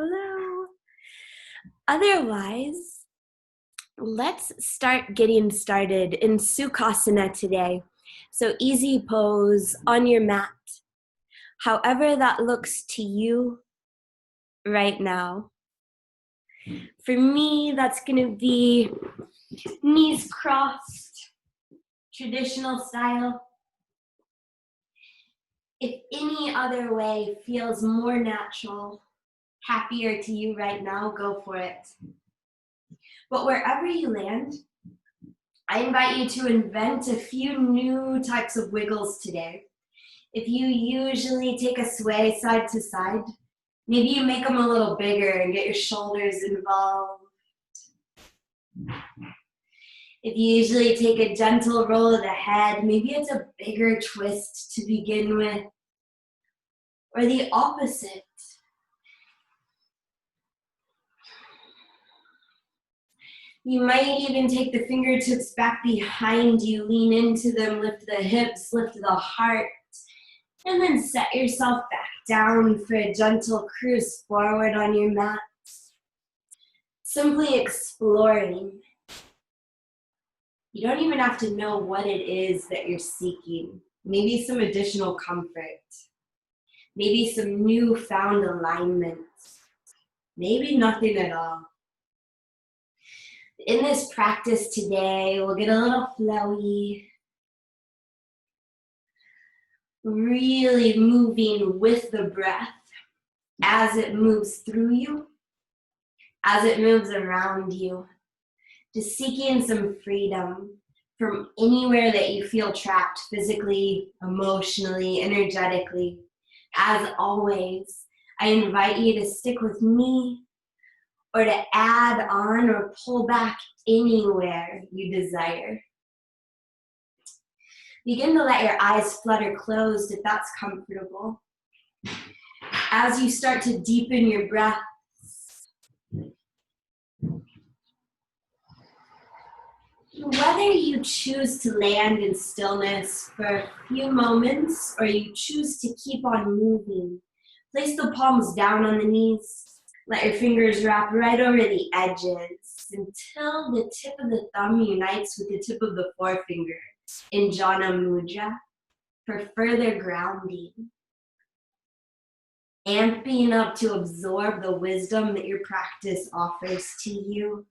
Hello. Otherwise, let's start getting started in Sukhasana today. So easy pose on your mat, however that looks to you right now. For me, that's going to be knees crossed, traditional style. If any other way feels more natural, happier to you right now, go for it. But wherever you land, I invite you to invent a few new types of wiggles today. If you usually take a sway side to side, maybe you make them a little bigger and get your shoulders involved. If you usually take a gentle roll of the head, maybe it's a bigger twist to begin with. Or the opposite. You might even take the fingertips back behind you, lean into them, lift the hips, lift the heart, and then set yourself back down for a gentle cruise forward on your mat. Simply exploring. You don't even have to know what it is that you're seeking. Maybe some additional comfort. Maybe some newfound alignment. Maybe nothing at all. In this practice today, we'll get a little flowy, really moving with the breath as it moves through you, as it moves around you, just seeking some freedom from anywhere that you feel trapped physically, emotionally, energetically. As always, I invite you to stick with me or to add on or pull back anywhere you desire. Begin to let your eyes flutter closed if that's comfortable. As you start to deepen your breaths, whether you choose to land in stillness for a few moments or you choose to keep on moving, place the palms down on the knees. Let your fingers wrap right over the edges until the tip of the thumb unites with the tip of the forefinger in Jhana Mudra for further grounding. Amping up to absorb the wisdom that your practice offers to you.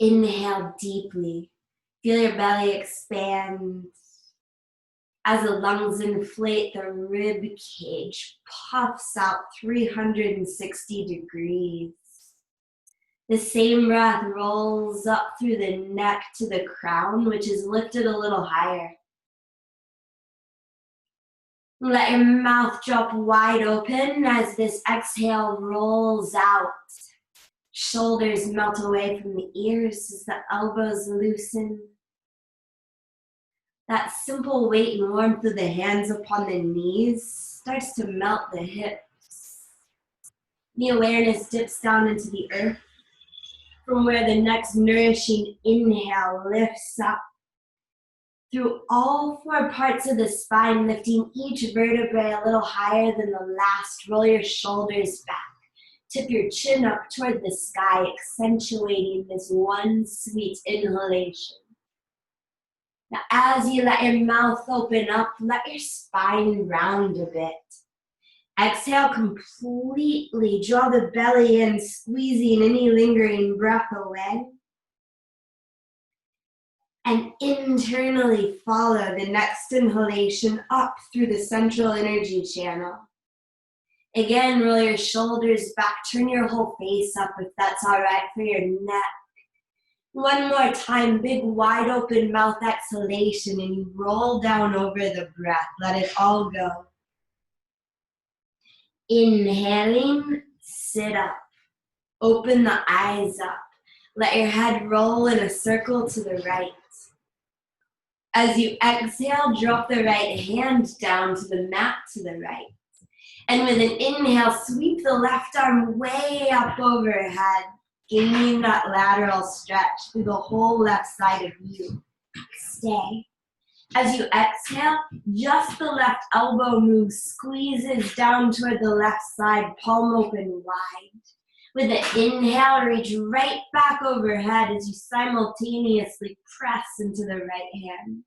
Inhale deeply. Feel your belly expand. As the lungs inflate, the rib cage puffs out 360 degrees. The same breath rolls up through the neck to the crown, which is lifted a little higher. Let your mouth drop wide open as this exhale rolls out. Shoulders melt away from the ears as the elbows loosen. That simple weight and warmth of the hands upon the knees starts to melt the hips. The awareness dips down into the earth, from where the next nourishing inhale lifts up through all four parts of the spine, lifting each vertebrae a little higher than the last. Roll your shoulders back. Tip your chin up toward the sky, accentuating this one sweet inhalation. Now, as you let your mouth open up, let your spine round a bit. Exhale completely. Draw the belly in, squeezing any lingering breath away. And internally follow the next inhalation up through the central energy channel. Again, roll your shoulders back. Turn your whole face up if that's all right for your neck. One more time, big wide open mouth exhalation, and you roll down over the breath. Let it all go. Inhaling, sit up. Open the eyes up. Let your head roll in a circle to the right. As you exhale, drop the right hand down to the mat to the right. And with an inhale, sweep the left arm way up overhead, gaining that lateral stretch through the whole left side of you. Stay. As you exhale, just the left elbow moves, squeezes down toward the left side, palm open wide. With an inhale, reach right back overhead as you simultaneously press into the right hand.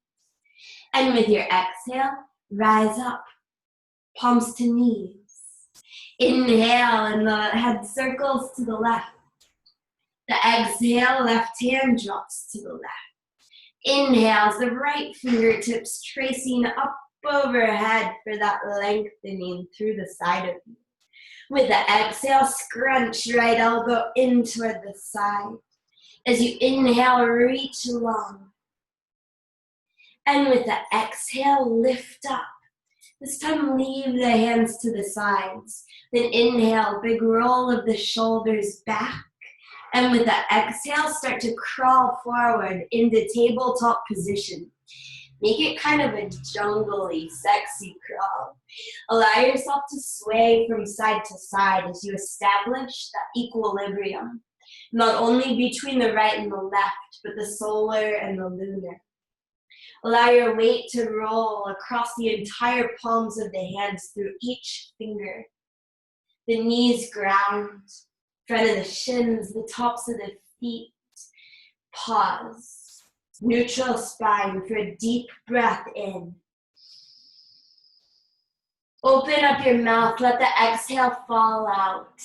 And with your exhale, rise up, palms to knees. Inhale, and the head circles to the left. The exhale, left hand drops to the left. Inhales, the right fingertips tracing up overhead for that lengthening through the side of you. With the exhale, scrunch right elbow in toward the side. As you inhale, reach long. And with the exhale, lift up. This time, leave the hands to the sides. Then inhale, big roll of the shoulders back. And with the exhale, start to crawl forward into tabletop position. Make it kind of a jungly, sexy crawl. Allow yourself to sway from side to side as you establish that equilibrium, not only between the right and the left, but the solar and the lunar. Allow your weight to roll across the entire palms of the hands through each finger. The knees ground, front of the shins, the tops of the feet. Pause. Neutral spine for a deep breath in. Open up your mouth, let the exhale fall out.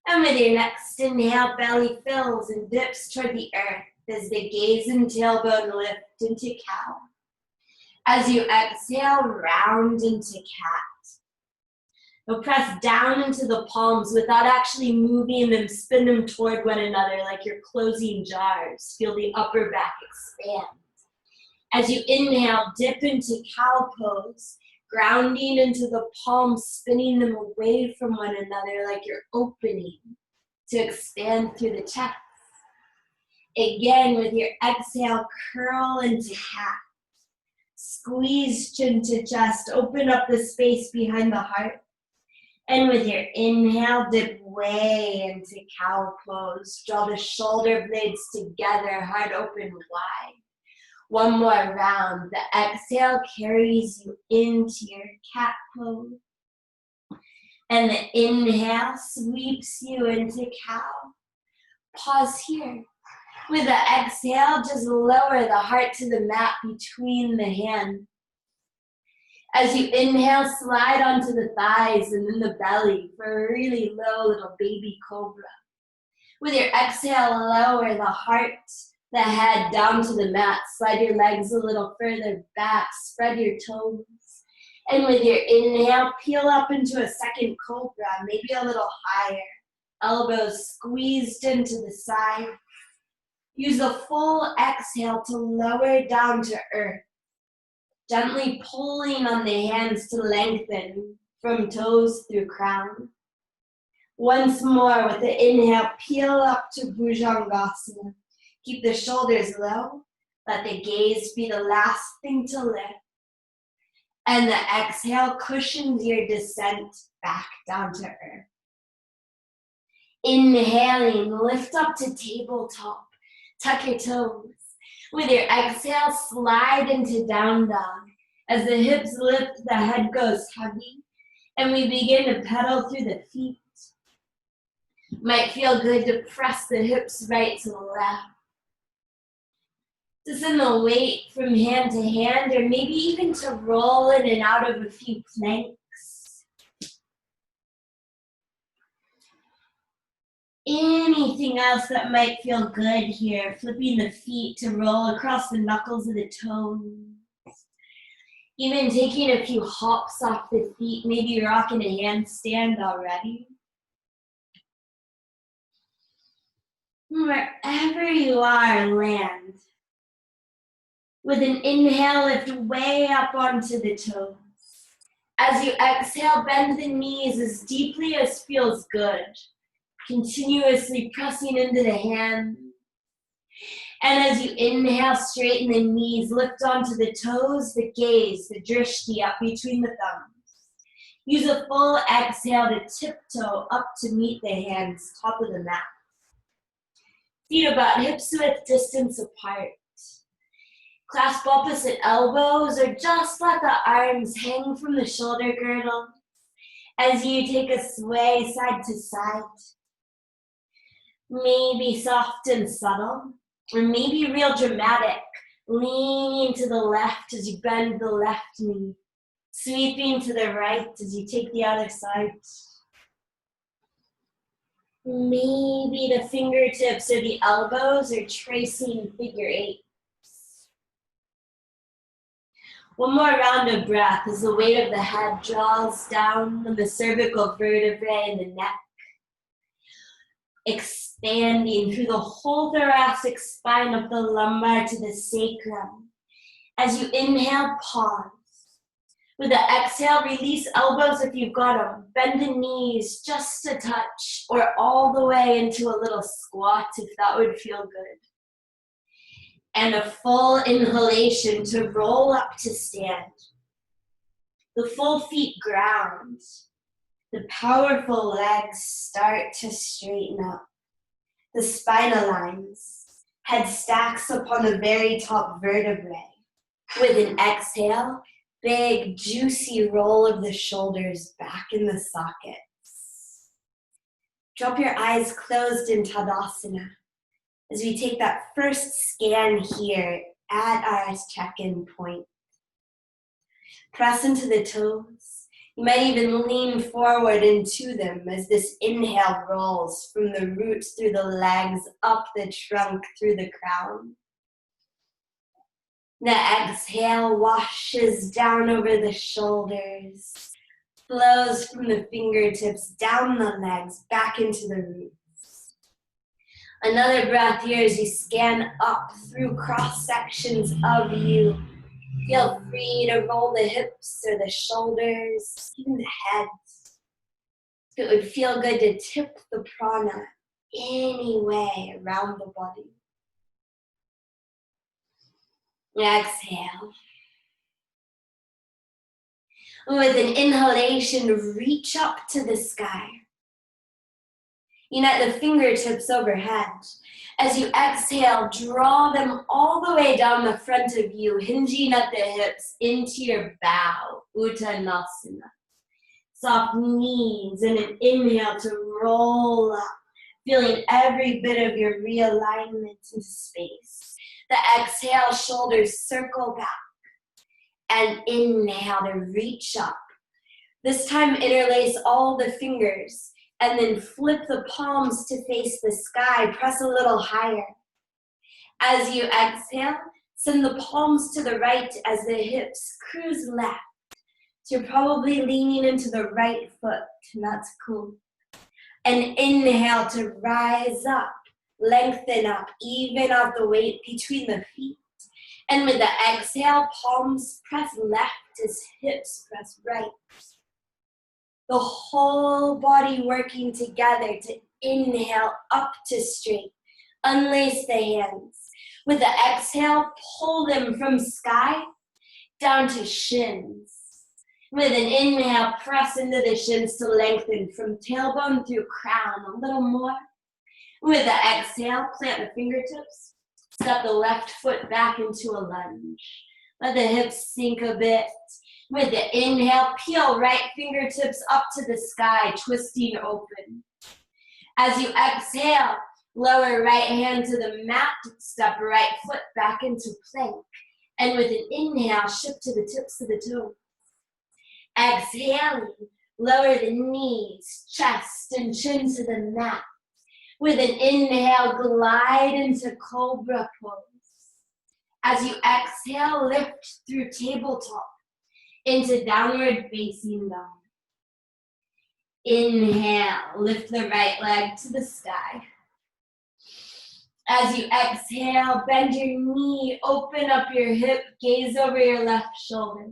And with your next inhale, belly fills and dips toward the earth as the gaze and tailbone lift into cow. As you exhale, round into cat. You'll press down into the palms without actually moving them, spin them toward one another like you're closing jars. Feel the upper back expand. As you inhale, dip into cow pose, grounding into the palms, spinning them away from one another like you're opening to expand through the chest. Again, with your exhale, curl into cat. Squeeze chin to chest, open up the space behind the heart. And with your inhale, dip way into cow pose. Draw the shoulder blades together, heart open wide. One more round. The exhale carries you into your cat pose. And the inhale sweeps you into cow. Pause here. With the exhale, just lower the heart to the mat between the hands. As you inhale, slide onto the thighs and then the belly for a really low little baby cobra. With your exhale, lower the heart, the head down to the mat. Slide your legs a little further back, spread your toes. And with your inhale, peel up into a second cobra, maybe a little higher. Elbows squeezed into the side. Use the full exhale to lower down to earth. Gently pulling on the hands to lengthen from toes through crown. Once more with the inhale, peel up to Bhujangasana. Keep the shoulders low. Let the gaze be the last thing to lift. And the exhale cushions your descent back down to earth. Inhaling, lift up to tabletop. Tuck your toes. With your exhale, slide into down dog. As the hips lift, the head goes heavy, and we begin to pedal through the feet. Might feel good to press the hips right to the left. To send the weight from hand to hand, or maybe even to roll in and out of a few planks. Anything else that might feel good here, flipping the feet to roll across the knuckles of the toes. Even taking a few hops off the feet, maybe rocking a handstand already. Wherever you are, land. With an inhale, lift way up onto the toes. As you exhale, bend the knees as deeply as feels good. Continuously pressing into the hands. And as you inhale, straighten the knees, lift onto the toes, the gaze, the drishti up between the thumbs. Use a full exhale to tiptoe up to meet the hands, top of the mat. Feet about hips width distance apart. Clasp opposite elbows or just let the arms hang from the shoulder girdle as you take a sway side to side. Maybe soft and subtle, or maybe real dramatic, leaning to the left as you bend the left knee, sweeping to the right as you take the other side. Maybe the fingertips or the elbows are tracing figure eight. One more round of breath as the weight of the head draws down on the cervical vertebrae and the neck, expanding through the whole thoracic spine of the lumbar to the sacrum. As you inhale, pause. With the exhale, release elbows if you've got them. Bend the knees just a touch or all the way into a little squat if that would feel good. And a full inhalation to roll up to stand. The full feet ground. The powerful legs start to straighten up. The spine aligns. Head stacks upon the very top vertebrae. With an exhale, big, juicy roll of the shoulders back in the sockets. Drop your eyes closed in Tadasana as we take that first scan here at our check-in point. Press into the toes. You might even lean forward into them as this inhale rolls from the roots through the legs, up the trunk, through the crown. The exhale washes down over the shoulders, flows from the fingertips, down the legs, back into the roots. Another breath here as you scan up through cross sections of you. Feel free to roll the hips or the shoulders, even the head. It would feel good to tip the prana any way around the body. Exhale. With an inhalation, reach up to the sky. Unite the fingertips overhead. As you exhale, draw them all the way down the front of you, hinging at the hips into your bow, Uttanasana. Soft knees and an inhale to roll up, feeling every bit of your realignment into space. The exhale, shoulders circle back. And inhale to reach up. This time interlace all the fingers and then flip the palms to face the sky. Press a little higher. As you exhale, send the palms to the right as the hips cruise left. So you're probably leaning into the right foot, and that's cool. And inhale to rise up, lengthen up, even out the weight between the feet. And with the exhale, palms press left as hips press right. The whole body working together to inhale up to straight. Unlace the hands. With the exhale, pull them from sky down to shins. With an inhale, press into the shins to lengthen from tailbone through crown a little more. With the exhale, plant the fingertips. Step the left foot back into a lunge. Let the hips sink a bit. With the inhale, peel right fingertips up to the sky, twisting open. As you exhale, lower right hand to the mat, step right foot back into plank. And with an inhale, shift to the tips of the toes. Exhaling, lower the knees, chest and chin to the mat. With an inhale, glide into Cobra Pose. As you exhale, lift through tabletop into downward facing dog. Inhale, lift the right leg to the sky. As you exhale, bend your knee, open up your hip, gaze over your left shoulder.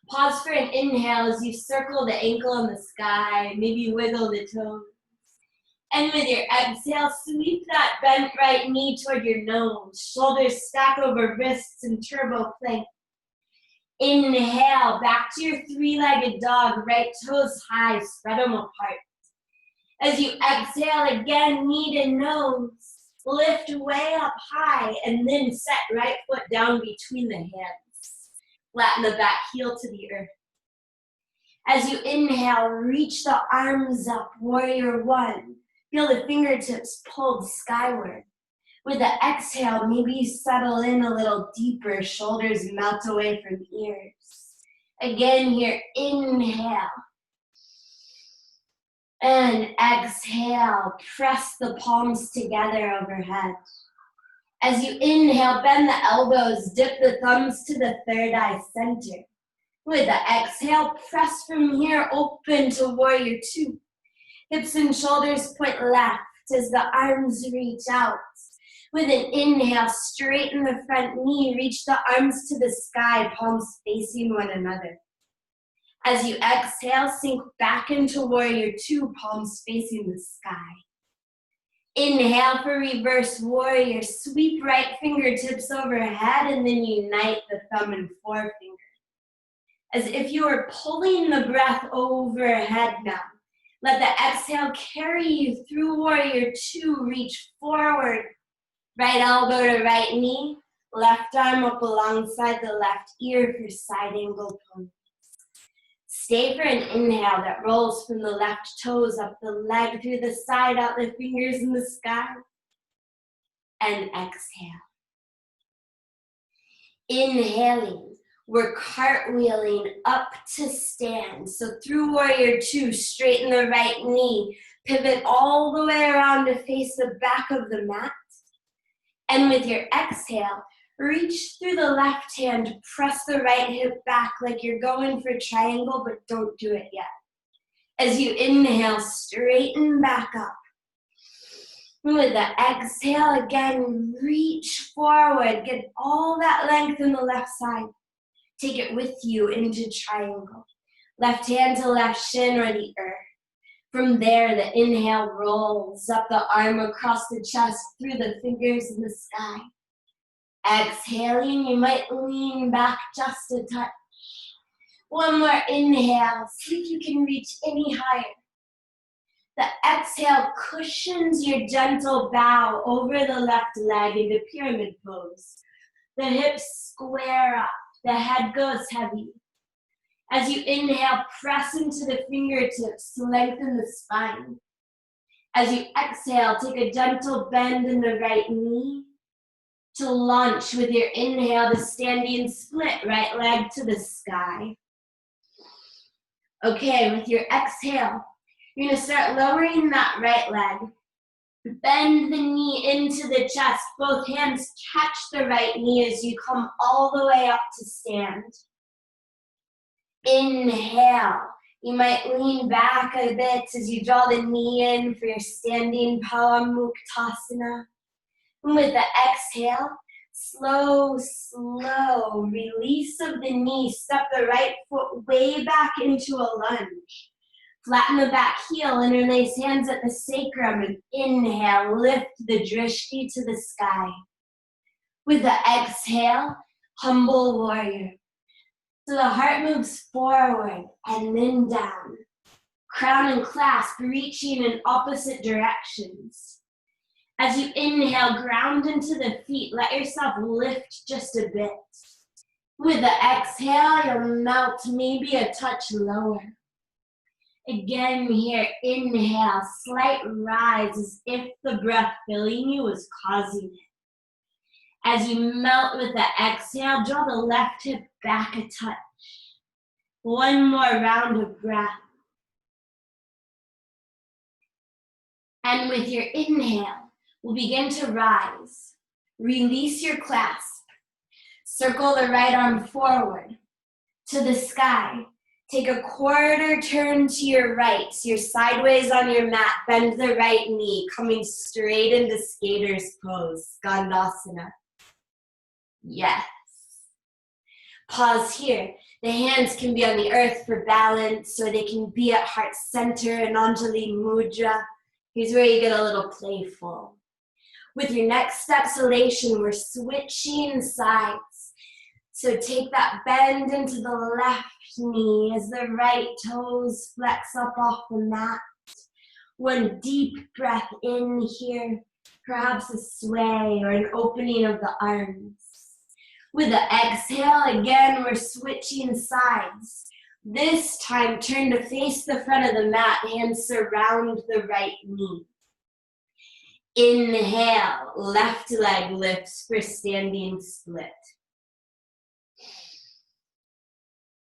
Pause for an inhale as you circle the ankle in the sky, maybe wiggle the toes. And with your exhale, sweep that bent right knee toward your nose. Shoulders stack over wrists in turbo plank. Inhale, back to your three-legged dog, right toes high, spread them apart. As you exhale again, knee to nose. lift way up high, and then set right foot down between the hands. Flatten the back heel to the earth. As you inhale, reach the arms up, warrior one. Feel the fingertips pulled skyward. With the exhale, maybe you settle in a little deeper, shoulders melt away from ears. Again here, inhale. And exhale, press the palms together overhead. As you inhale, bend the elbows, dip the thumbs to the third eye center. With the exhale, press from here open to warrior two. Hips and shoulders point left as the arms reach out. With an inhale, straighten the front knee, reach the arms to the sky, palms facing one another. As you exhale, sink back into warrior two, palms facing the sky. Inhale for reverse warrior, sweep right fingertips overhead and then unite the thumb and forefinger. As if you were pulling the breath overhead now. Let the exhale carry you through warrior two, reach forward. Right elbow to right knee, left arm up alongside the left ear for side angle pose. Stay for an inhale that rolls from the left toes up the leg through the side, out the fingers in the sky. And exhale. Inhaling, we're cartwheeling up to stand. So through warrior two, straighten the right knee, pivot all the way around to face the back of the mat. And with your exhale, reach through the left hand, press the right hip back like you're going for triangle, but don't do it yet. As you inhale, straighten back up. With the exhale, again, reach forward. Get all that length in the left side. Take it with you into triangle. Left hand to left shin or the earth. From there, the inhale rolls up the arm across the chest through the fingers in the sky. Exhaling, you might lean back just a touch. One more inhale, see if you can reach any higher. The exhale cushions your gentle bow over the left leg into pyramid pose. The hips square up, the head goes heavy. As you inhale, press into the fingertips to lengthen the spine. As you exhale, take a gentle bend in the right knee to launch with your inhale to standing split, right leg to the sky. Okay, with your exhale, you're gonna start lowering that right leg. Bend the knee into the chest. Both hands catch the right knee as you come all the way up to stand. Inhale. You might lean back a bit as you draw the knee in for your standing Palamuktasana. And with the exhale, slow release of the knee. Step the right foot way back into a lunge. Flatten the back heel, interlace hands at the sacrum, and inhale, lift the drishti to the sky. With the exhale, humble warrior. So the heart moves forward and then down. Crown and clasp reaching in opposite directions. As you inhale, ground into the feet. Let yourself lift just a bit. With the exhale, you'll melt maybe a touch lower. Again here, inhale, slight rise as if the breath filling you was causing it. As you melt with the exhale, draw the left hip back a touch. One more round of breath. And with your inhale, we'll begin to rise. Release your clasp. Circle the right arm forward to the sky. Take a quarter turn to your right. So you're sideways on your mat. Bend the right knee, coming straight into skater's pose, Skandasana. Yes. Pause here. The hands can be on the earth for balance, or they can be at heart center and Anjali Mudra. Here's where you get a little playful. With your next exhalation, we're switching sides. So take that bend into the left knee as the right toes flex up off the mat. One deep breath in here. perhaps a sway or an opening of the arms. With the exhale, again, we're switching sides. This time, turn to face the front of the mat, hands surround the right knee. Inhale, left leg lifts for standing split.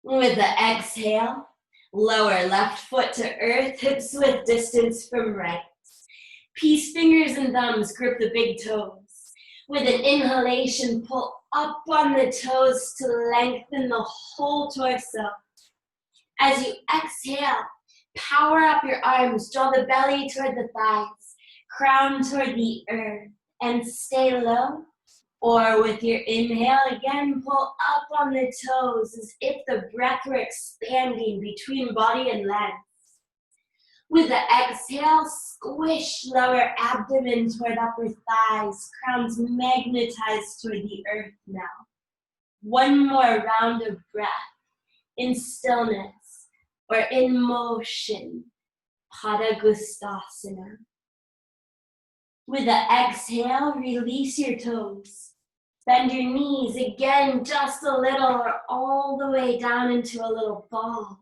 With the exhale, lower left foot to earth, hips width distance from right. Peace fingers and thumbs grip the big toes. With an inhalation, pull up on the toes to lengthen the whole torso. As you exhale, power up your arms, draw the belly toward the thighs, crown toward the earth, and stay low. Or with your inhale, again, pull up on the toes as if the breath were expanding between body and legs. With the exhale, squish lower abdomen toward upper thighs, crowns magnetized toward the earth now. One more round of breath in stillness or in motion, Tadasana. With the exhale, release your toes. Bend your knees again just a little or all the way down into a little ball.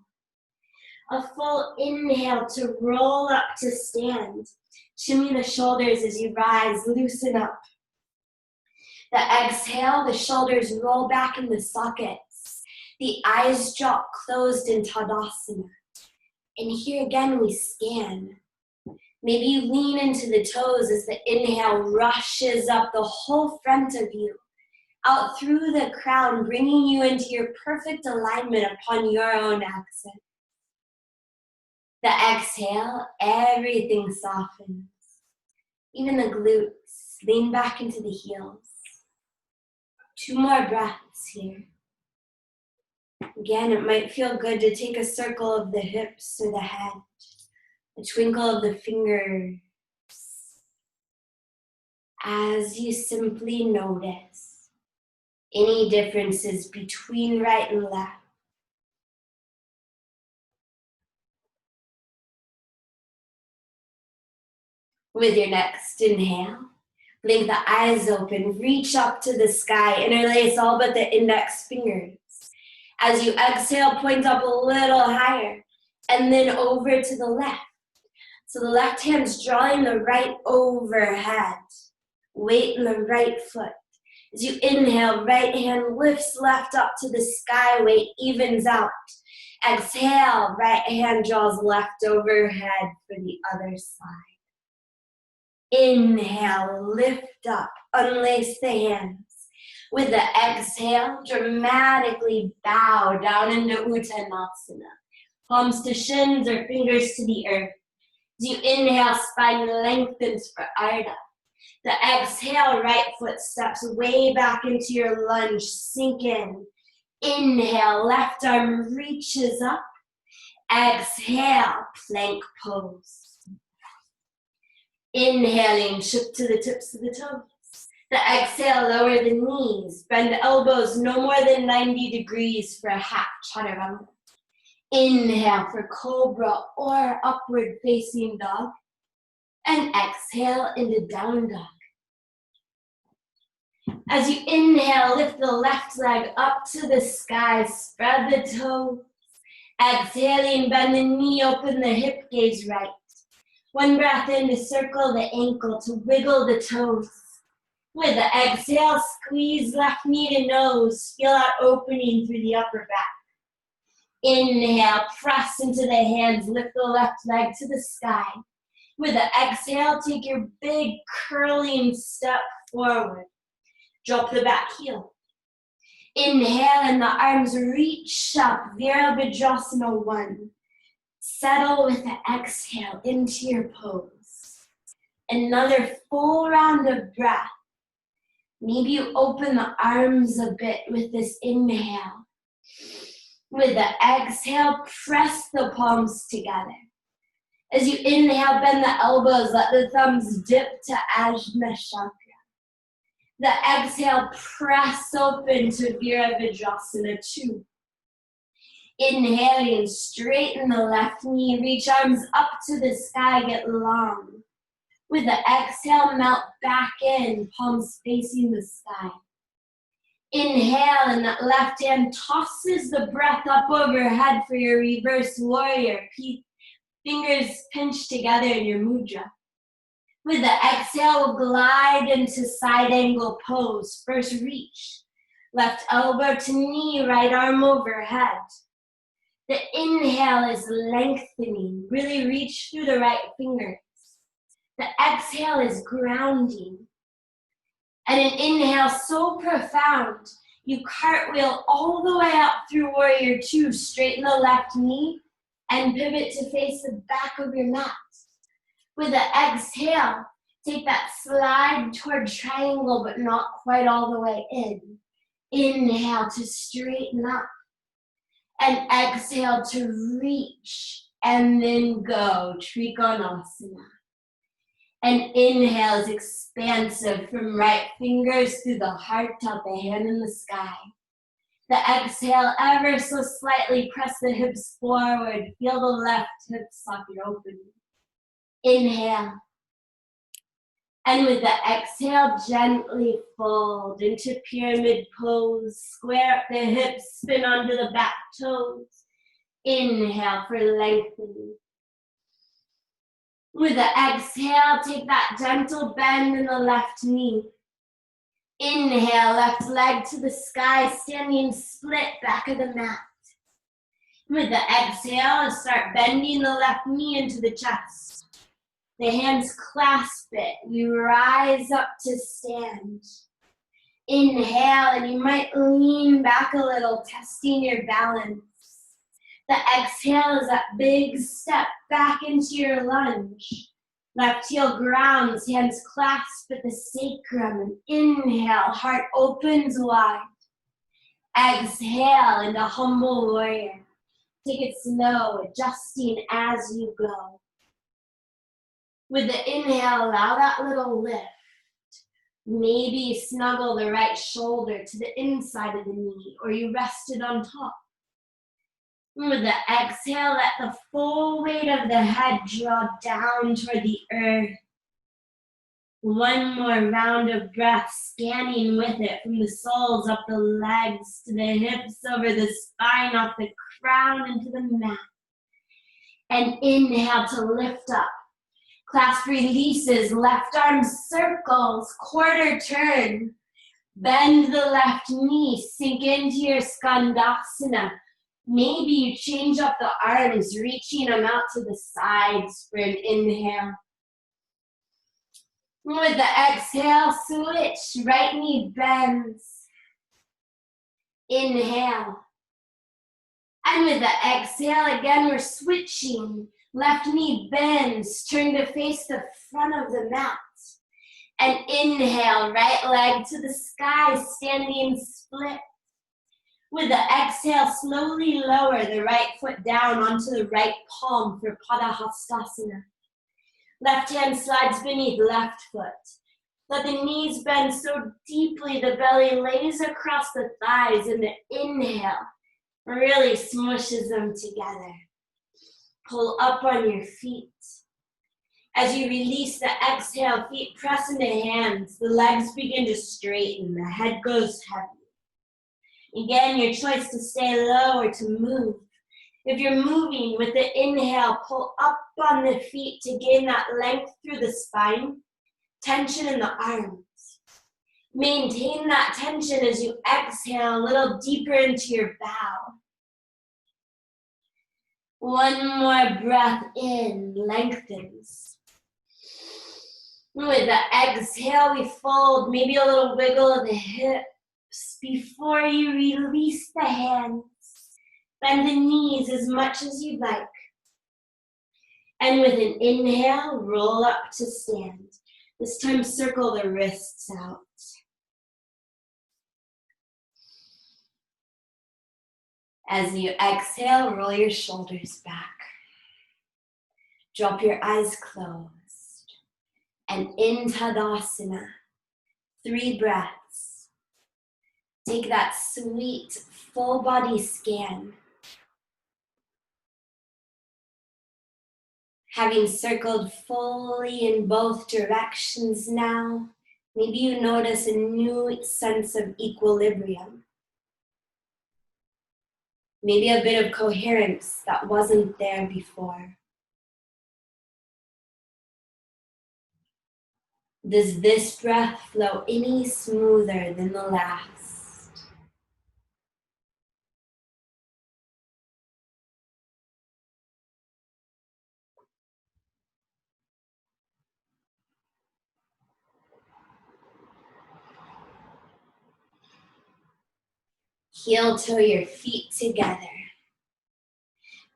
A full inhale to roll up to stand. Shimmy the shoulders as you rise, loosen up. The exhale, the shoulders roll back in the sockets. The eyes drop closed in Tadasana. And here again we scan. Maybe you lean into the toes as the inhale rushes up the whole front of you, out through the crown, bringing you into your perfect alignment upon your own accent. The exhale, everything softens. Even the glutes, lean back into the heels. 2 more breaths here. Again, it might feel good to take a circle of the hips or the head, a twinkle of the fingers, as you simply notice any differences between right and left. With your next inhale, blink the eyes open, reach up to the sky, interlace all but the index fingers. As you exhale, point up a little higher, and then over to the left. So the left hand's drawing the right overhead, weight in the right foot. As you inhale, right hand lifts left up to the sky, weight evens out. Exhale, right hand draws left overhead for the other side. Inhale, lift up, unlace the hands. With the exhale, dramatically bow down into Uttanasana. Palms to shins or fingers to the earth. As you inhale, spine lengthens for Ardha. The exhale, right foot steps way back into your lunge, sink in. Inhale, left arm reaches up. Exhale, plank pose. Inhaling, shift to the tips of the toes. The exhale, lower the knees. Bend the elbows no more than 90 degrees for a half chaturanga. Inhale for cobra or upward facing dog. And exhale into down dog. As you inhale, lift the left leg up to the sky. Spread the toes. Exhaling, bend the knee, open the hip, gaze right. One breath in to circle the ankle, to wiggle the toes. With the exhale, squeeze left knee to nose. Feel that opening through the upper back. Inhale, press into the hands, lift the left leg to the sky. With the exhale, take your big curling step forward. Drop the back heel. Inhale and the arms reach up, Virabhadrasana 1. Settle with the exhale into your pose. Another full round of breath. Maybe you open the arms a bit with this inhale. With the exhale, press the palms together. As you inhale, bend the elbows, let the thumbs dip to Ajna Chakra. The exhale, press open to Virabhadrasana 2. Inhaling, straighten the left knee, reach arms up to the sky, get long. With the exhale, melt back in, palms facing the sky. Inhale, and that left hand tosses the breath up overhead for your reverse warrior. Fingers pinched together in your mudra. With the exhale, we'll glide into side angle pose. First reach, left elbow to knee, right arm overhead. The inhale is lengthening. Really reach through the right fingers. The exhale is grounding. And an inhale so profound, you cartwheel all the way up through warrior two, straighten the left knee, and pivot to face the back of your mat. With the exhale, take that slide toward triangle, but not quite all the way in. Inhale to straighten up. And exhale to reach, and then go, Trikonasana. And inhale is expansive from right fingers through the heart, out the hand in the sky. The exhale, ever so slightly press the hips forward. Feel the left hip socket open. Inhale. And with the exhale, gently fold into pyramid pose. Square up the hips, spin onto the back toes. Inhale for lengthening. With the exhale, take that gentle bend in the left knee. Inhale, left leg to the sky, standing split back of the mat. With the exhale, start bending the left knee into the chest. The hands clasp it. You rise up to stand. Inhale, and you might lean back a little, testing your balance. The exhale is that big step back into your lunge. Left heel grounds, hands clasp at the sacrum. And inhale, heart opens wide. Exhale into humble warrior. Take it slow, adjusting as you go. With the inhale, allow that little lift. Maybe snuggle the right shoulder to the inside of the knee, or you rest it on top. With the exhale, let the full weight of the head draw down toward the earth. One more round of breath, scanning with it from the soles up the legs to the hips, over the spine, off the crown into the mat. And inhale to lift up. Clasp releases, left arm circles, quarter turn. Bend the left knee, sink into your Skandasana. Maybe you change up the arms, reaching them out to the sides for an inhale. With the exhale, switch, right knee bends. Inhale. And with the exhale, again, we're switching. Left knee bends, turn to face the front of the mat. And inhale, right leg to the sky, standing split. With the exhale, slowly lower the right foot down onto the right palm for Edwa Hastasana. Left hand slides beneath left foot. Let the knees bend so deeply the belly lays across the thighs, and the inhale really smushes them together. Pull up on your feet. As you release the exhale, feet press into hands. The legs begin to straighten. The head goes heavy. Again, your choice to stay low or to move. If you're moving, with the inhale, pull up on the feet to gain that length through the spine. Tension in the arms. Maintain that tension as you exhale a little deeper into your bow. One more breath in, lengthens. With the exhale, we fold, maybe a little wiggle of the hips before you release the hands. Bend the knees as much as you'd like. And with an inhale, roll up to stand. This time, circle the wrists out. As you exhale, roll your shoulders back. Drop your eyes closed. And in Tadasana, 3 breaths. Take that sweet, full body scan. Having circled fully in both directions now, maybe you notice a new sense of equilibrium. Maybe a bit of coherence that wasn't there before. Does this breath flow any smoother than the last? Heel toe your feet together.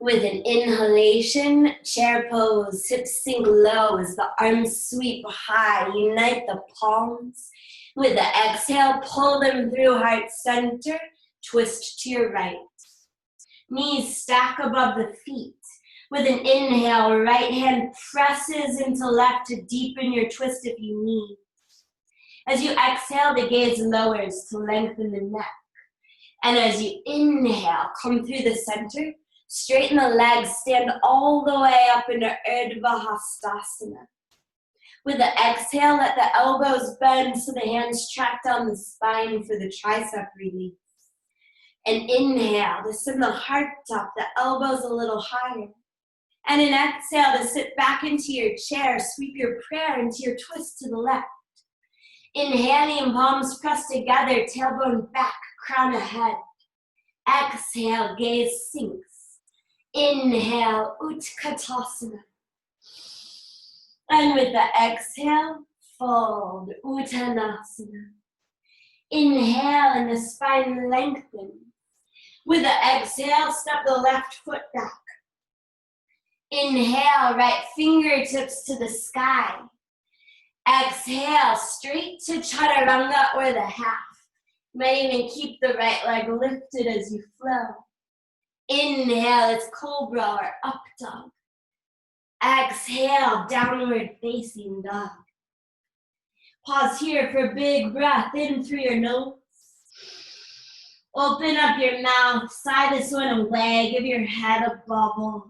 With an inhalation, chair pose, hips sink low as the arms sweep high. Unite the palms. With the exhale, pull them through heart center. Twist to your right. Knees stack above the feet. With an inhale, right hand presses into left to deepen your twist if you need. As you exhale, the gaze lowers to lengthen the neck. And as you inhale, come through the center, straighten the legs, stand all the way up into Edwa Hastasana. With the exhale, let the elbows bend so the hands track down the spine for the tricep release. And inhale to send the heart up, the elbows a little higher. And an exhale to sit back into your chair, sweep your prayer into your twist to the left. Inhaling, palms pressed together, tailbone back, crown ahead. Exhale, gaze sinks. Inhale, Utkatasana. And with the exhale, fold, Uttanasana. Inhale and the spine lengthens. With the exhale, step the left foot back. Inhale, right fingertips to the sky. Exhale, straight to Chaturanga or the half. You might even keep the right leg lifted as you flow. Inhale, it's cobra or up dog. Exhale, downward facing dog. Pause here for a big breath in through your nose. Open up your mouth, sigh this one away, give your head a bubble.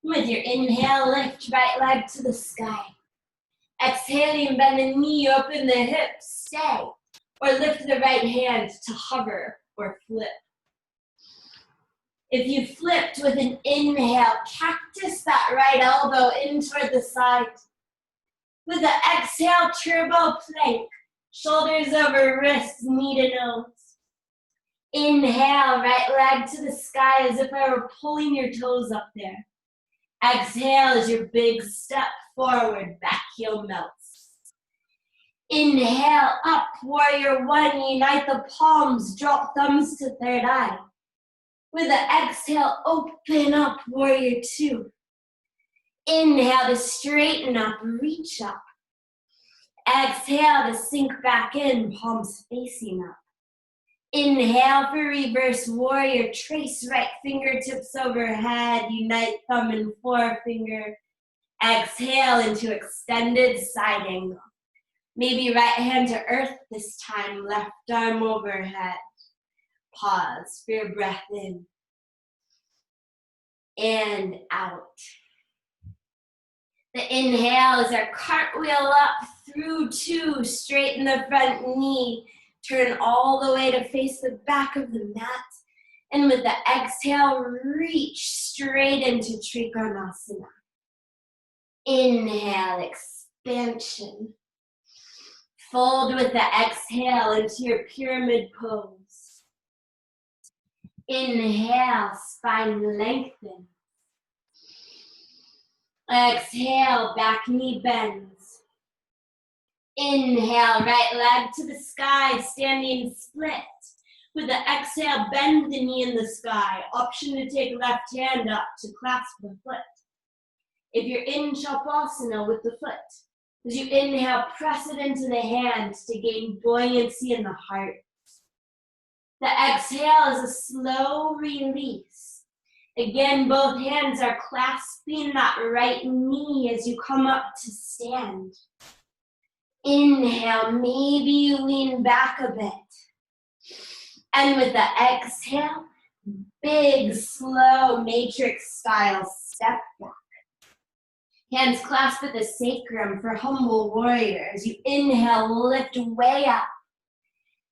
With your inhale, lift right leg to the sky. Exhaling, bend the knee, open the hips, stay. Or lift the right hand to hover or flip. If you flipped with an inhale, cactus that right elbow in toward the side. With the exhale, turbo plank, shoulders over wrists, knee to nose. Inhale, right leg to the sky as if I were pulling your toes up there. Exhale as your big step forward, back heel melts. Inhale, up, warrior one, unite the palms, drop thumbs to third eye. With the exhale, open up, warrior two. Inhale to straighten up, reach up. Exhale to sink back in, palms facing up. Inhale for reverse warrior, trace right fingertips overhead, unite thumb and forefinger. Exhale into extended side angle. Maybe right hand to earth this time, left arm overhead. Pause for your breath in and out. The inhale is our cartwheel up through two, straighten the front knee, turn all the way to face the back of the mat. And with the exhale, reach straight into Trikonasana. Inhale, expansion. Fold with the exhale into your pyramid pose. Inhale, spine lengthen. Exhale, back knee bends. Inhale, right leg to the sky, standing split. With the exhale, bend the knee in the sky. Option to take left hand up to clasp the foot. If you're in Shavasana with the foot, as you inhale, press it into the hands to gain buoyancy in the heart. The exhale is a slow release. Again, both hands are clasping that right knee as you come up to stand. Inhale, maybe you lean back a bit. And with the exhale, big, slow, matrix style step back. Hands clasp at the sacrum for humble warrior. As you inhale, lift way up.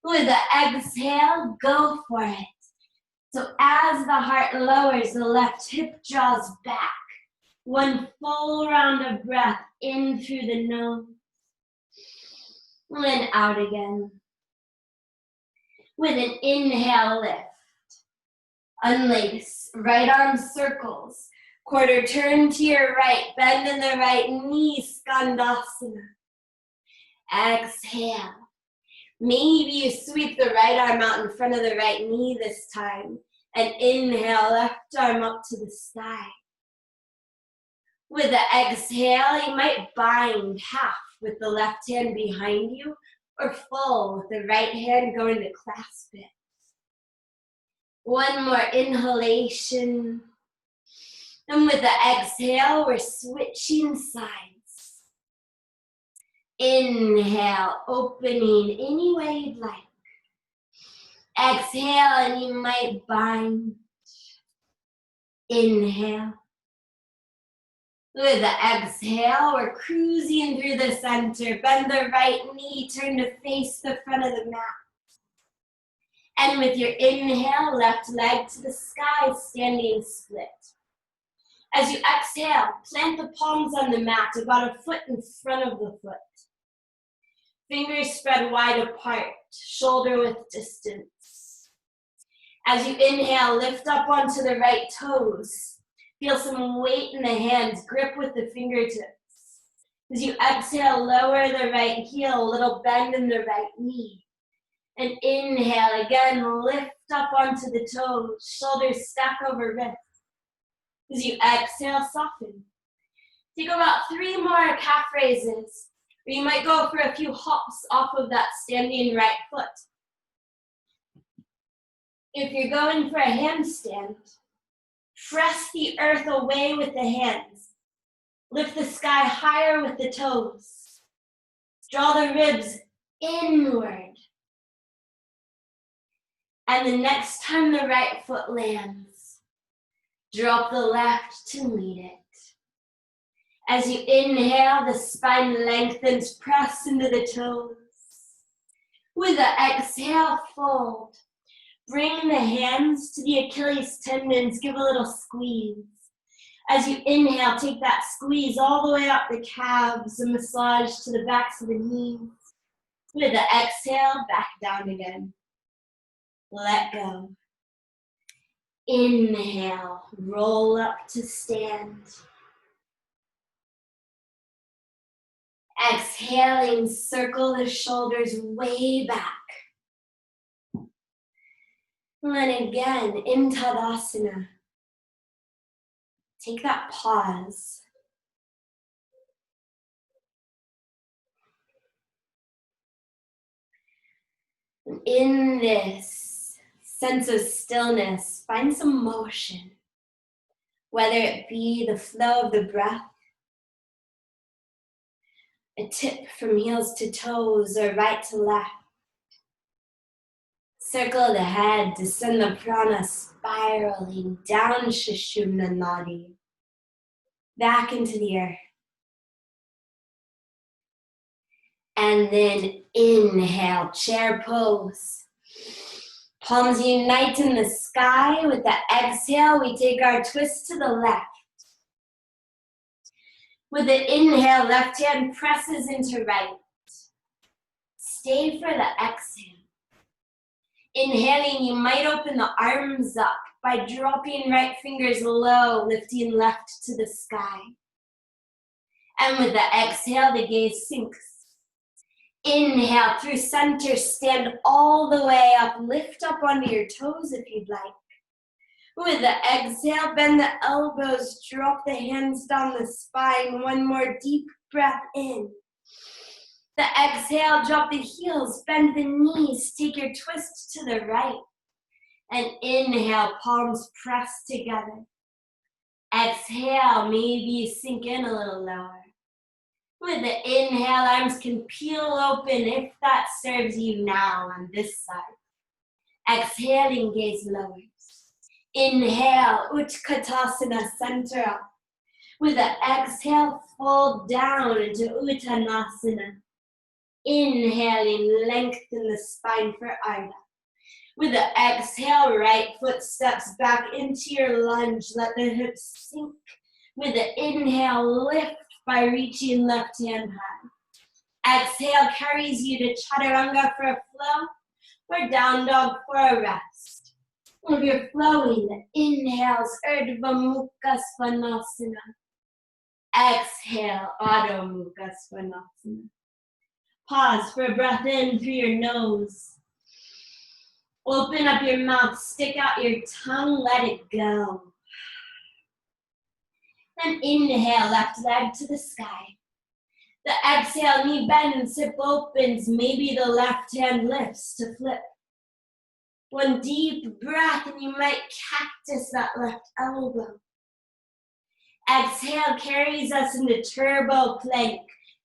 With the exhale, go for it. So as the heart lowers, the left hip draws back. One full round of breath in through the nose. Then out again. With an inhale, lift. Unlace, right arm circles. Quarter turn to your right, bend in the right knee, Skandasana. Exhale. Maybe you sweep the right arm out in front of the right knee this time. And inhale, left arm up to the sky. With the exhale, you might bind half with the left hand behind you, or full with the right hand going to clasp it. One more inhalation. And with the exhale, we're switching sides. Inhale, opening any way you'd like. Exhale, and you might bind. Inhale. With the exhale, we're cruising through the center. Bend the right knee, turn to face the front of the mat. And with your inhale, left leg to the sky, standing split. As you exhale, plant the palms on the mat, about a foot in front of the foot. Fingers spread wide apart, shoulder width distance. As you inhale, lift up onto the right toes. Feel some weight in the hands, grip with the fingertips. As you exhale, lower the right heel, a little bend in the right knee. And inhale, again, lift up onto the toes, shoulders stack over wrists. As you exhale, soften. Take about 3 more calf raises, or you might go for a few hops off of that standing right foot. If you're going for a handstand, press the earth away with the hands. Lift the sky higher with the toes. Draw the ribs inward. And the next time the right foot lands, drop the left to meet it. As you inhale, the spine lengthens, press into the toes. With the exhale, fold. Bring the hands to the Achilles tendons, give a little squeeze. As you inhale, take that squeeze all the way up the calves and massage to the backs of the knees. With the exhale, back down again. Let go. Inhale, roll up to stand. Exhaling, circle the shoulders way back. And then again, in Tadasana, take that pause. And in this sense of stillness, find some motion, whether it be the flow of the breath, a tip from heels to toes or right to left. Circle the head to send the prana spiraling down Sushumna Nadi, back into the earth. And then inhale, chair pose. Palms unite in the sky. With the exhale, we take our twist to the left. With the inhale, left hand presses into right. Stay for the exhale. Inhaling, you might open the arms up by dropping right fingers low, lifting left to the sky. And with the exhale, the gaze sinks. Inhale, through center, stand all the way up, lift up onto your toes if you'd like. With the exhale, bend the elbows, drop the hands down the spine. One more deep breath in. The exhale, drop the heels, bend the knees, take your twist to the right. And inhale, palms press together. Exhale, maybe sink in a little lower. With the inhale, arms can peel open if that serves you now on this side. Exhaling, gaze lowers. Inhale, Utkatasana, center up. With the exhale, fold down into Uttanasana. Inhaling, lengthen the spine for Ardha. With the exhale, right foot steps back into your lunge. Let the hips sink. With the inhale, lift by reaching left hand high. Exhale carries you to Chaturanga for a flow, or down dog for a rest. If you're flowing, inhales, Urdhva Mukha Svanasana. Exhale, Adho Mukha Svanasana. Pause for a breath in through your nose. Open up your mouth, stick out your tongue, let it go. Then inhale, left leg to the sky. The exhale, knee bends, hip opens, maybe the left hand lifts to flip. One deep breath and you might cactus that left elbow. Exhale carries us into turbo plank.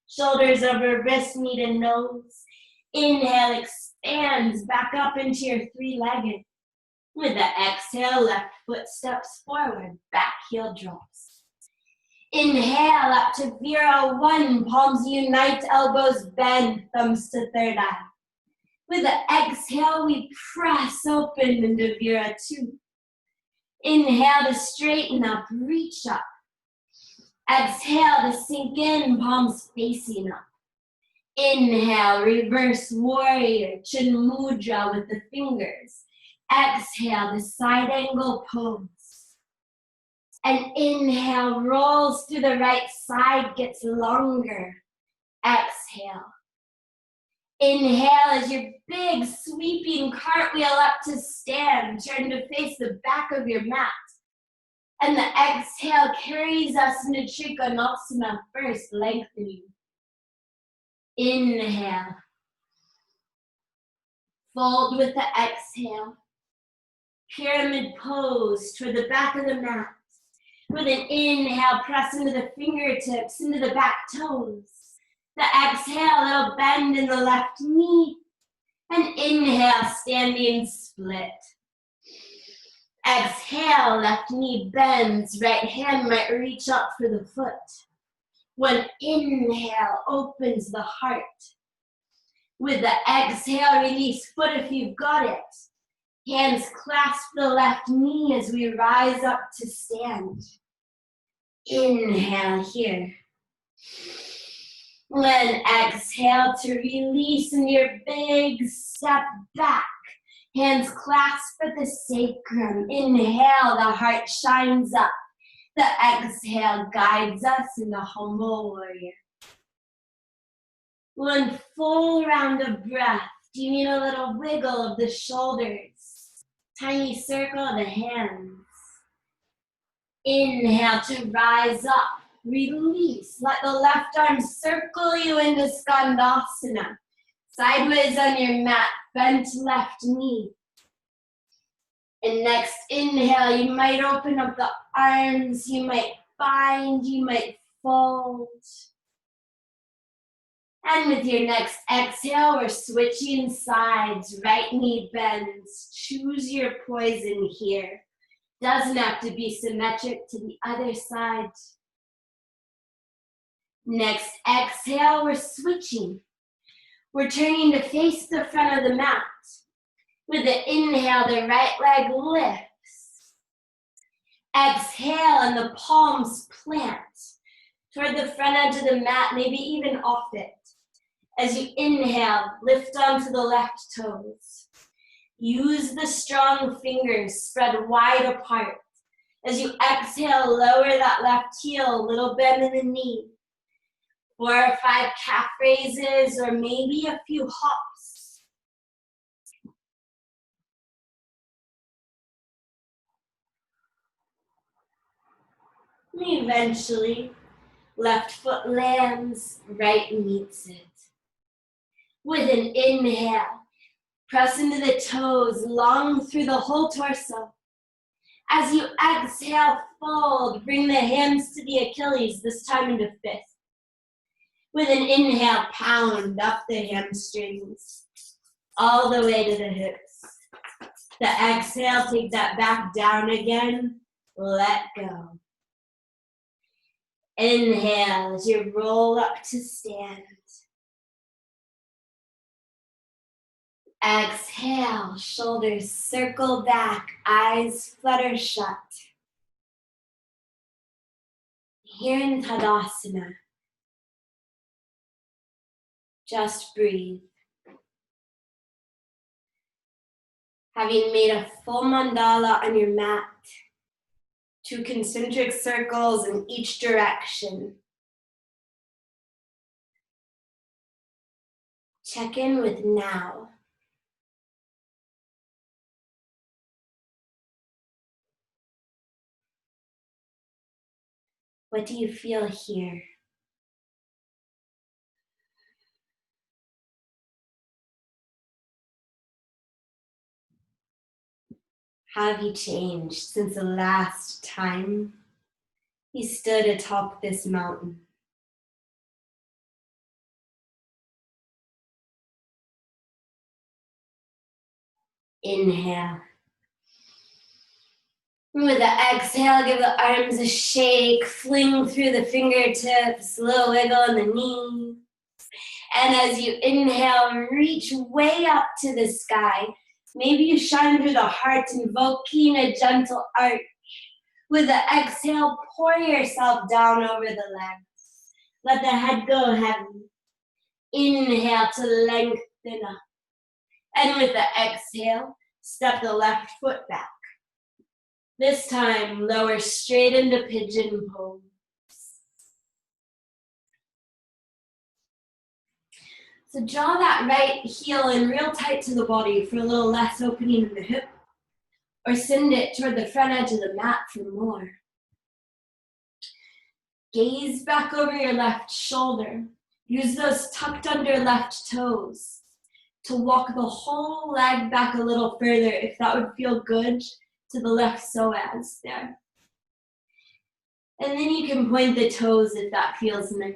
Shoulders over wrist, knee to nose. Inhale expands back up into your three-legged. With the exhale, left foot steps forward, back heel drops. Inhale up to Vira 1, palms unite, elbows bend, thumbs to third eye. With the exhale, we press open into Vira 2. Inhale to straighten up, reach up. Exhale to sink in, palms facing up. Inhale, reverse warrior, chin mudra with the fingers. Exhale, the side angle pose. And inhale, rolls through the right side, gets longer. Exhale. Inhale as your big sweeping cartwheel up to stand. Turn to face the back of your mat. And the exhale carries us into Trikonasana, first lengthening. Inhale. Fold with the exhale. Pyramid pose toward the back of the mat. With an inhale, press into the fingertips, into the back toes. The exhale, little bend in the left knee. And inhale, standing split. Exhale, left knee bends, right hand might reach up for the foot. One inhale opens the heart. With the exhale, release foot if you've got it. Hands clasp the left knee as we rise up to stand. Inhale here. Then exhale to release in your big step back. Hands clasp at the sacrum. Inhale, the heart shines up. The exhale guides us into humble warrior. One full round of breath. Do you need a little wiggle of the shoulders? Tiny circle of the hands. Inhale to rise up. Release. Let the left arm circle you into Skandasana. Sideways on your mat, bent left knee. And next inhale, you might open up the arms, you might bind, you might fold. And with your next exhale, we're switching sides. Right knee bends. Choose your poison here. Doesn't have to be symmetric to the other side. Next exhale, we're switching. We're turning to face the front of the mat. With the inhale, the right leg lifts. Exhale, and the palms plant toward the front edge of the mat, maybe even off it. As you inhale, lift onto the left toes. Use the strong fingers, spread wide apart. As you exhale, lower that left heel, little bend in the knee. 4 or 5 calf raises, or maybe a few hops. And eventually, left foot lands, right meets it. With an inhale, press into the toes, long through the whole torso. As you exhale, fold, bring the hands to the Achilles, this time into fist. With an inhale, pound up the hamstrings, all the way to the hips. The exhale, take that back down again, let go. Inhale as you roll up to stand. Exhale, shoulders circle back, eyes flutter shut. Here in Tadasana, just breathe. Having made a full mandala on your mat, 2 concentric circles in each direction. Check in with now. What do you feel here? How have you changed since the last time you stood atop this mountain? Inhale. With the exhale, give the arms a shake, fling through the fingertips, a little wiggle in the knee. And as you inhale, reach way up to the sky. Maybe you shine through the heart, invoking a gentle arch. With the exhale, pour yourself down over the legs. Let the head go heavy. Inhale to lengthen up. And with the exhale, step the left foot back. This time, lower straight into Pigeon Pose. So draw that right heel in real tight to the body for a little less opening in the hip, or send it toward the front edge of the mat for more. Gaze back over your left shoulder. Use those tucked under left toes to walk the whole leg back a little further if that would feel good to the left psoas there. And then you can point the toes if that feels nice.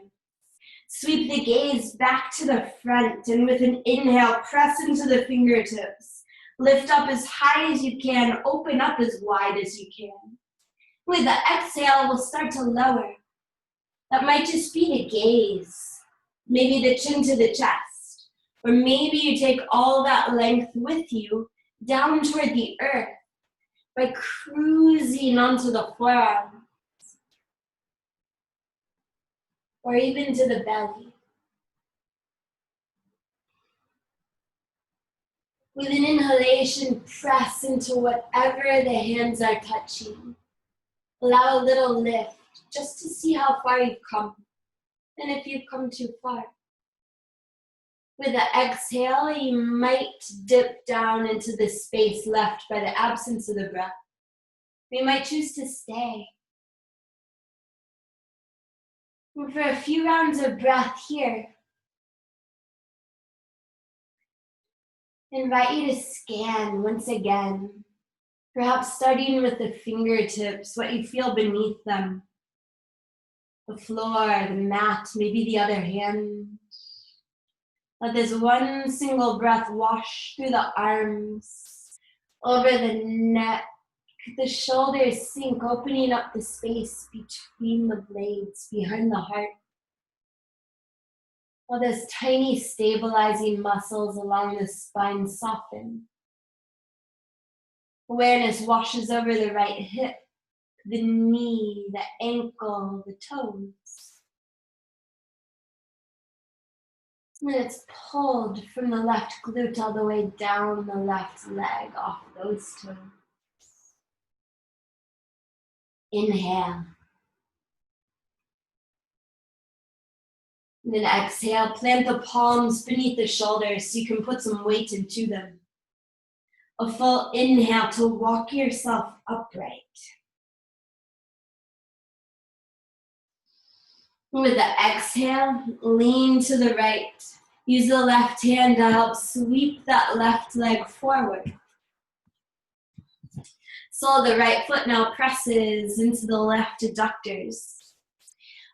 Sweep the gaze back to the front, and with an inhale, press into the fingertips. Lift up as high as you can, open up as wide as you can. With the exhale, we'll start to lower. That might just be the gaze, maybe the chin to the chest, or maybe you take all that length with you down toward the earth by cruising onto the forearm. Or even to the belly. With an inhalation, press into whatever the hands are touching. Allow a little lift just to see how far you've come, and if you've come too far. With the exhale, you might dip down into the space left by the absence of the breath. We might choose to stay. And for a few rounds of breath here, I invite you to scan once again, perhaps starting with the fingertips, what you feel beneath them, the floor, the mat, maybe the other hand. Let this one single breath wash through the arms, over the neck, the shoulders sink, opening up the space between the blades, behind the heart. While those tiny stabilizing muscles along the spine soften. Awareness washes over the right hip, the knee, the ankle, the toes. And then it's pulled from the left glute all the way down the left leg off those toes. Inhale. And then exhale, plant the palms beneath the shoulders so you can put some weight into them. A full inhale to walk yourself upright. With the exhale, lean to the right. Use the left hand to help sweep that left leg forward. So the right foot now presses into the left adductors.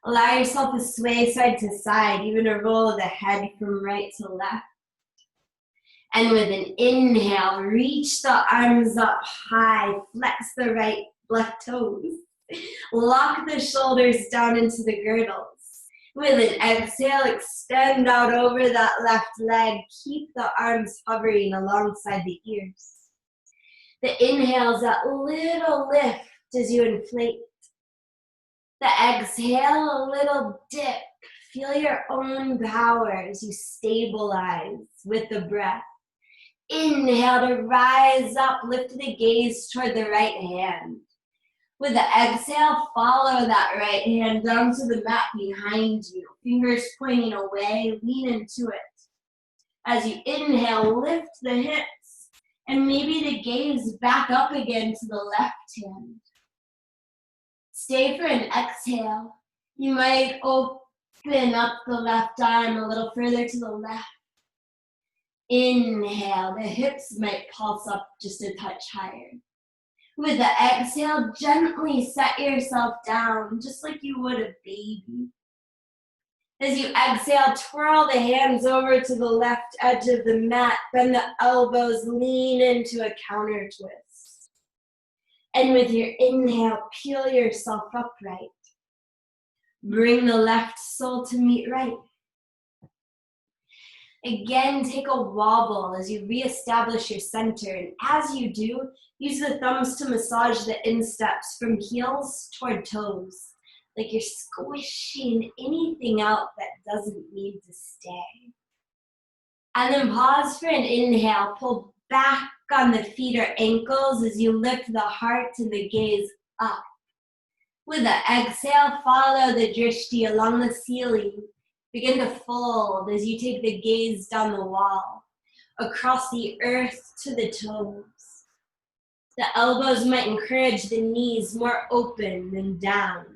Allow yourself to sway side to side, even a roll of the head from right to left. And with an inhale, reach the arms up high, flex the left toes. Lock the shoulders down into the girdles. With an exhale, extend out over that left leg. Keep the arms hovering alongside the ears. The inhale is that little lift as you inflate. The exhale, a little dip. Feel your own power as you stabilize with the breath. Inhale to rise up, lift the gaze toward the right hand. With the exhale, follow that right hand down to the mat behind you. Fingers pointing away, lean into it. As you inhale, lift the hips and maybe the gaze back up again to the left hand. Stay for an exhale. You might open up the left arm a little further to the left. Inhale, the hips might pulse up just a touch higher. With the exhale, gently set yourself down, just like you would a baby. As you exhale, twirl the hands over to the left edge of the mat, bend the elbows, lean into a counter twist. And with your inhale, peel yourself upright. Bring the left sole to meet right. Again, take a wobble as you reestablish your center. And as you do, use the thumbs to massage the insteps from heels toward toes, like you're squishing anything out that doesn't need to stay. And then pause for an inhale. Pull back on the feet or ankles as you lift the heart and the gaze up. With the exhale, follow the drishti along the ceiling. Begin to fold as you take the gaze down the wall, across the earth to the toes. The elbows might encourage the knees more open than down.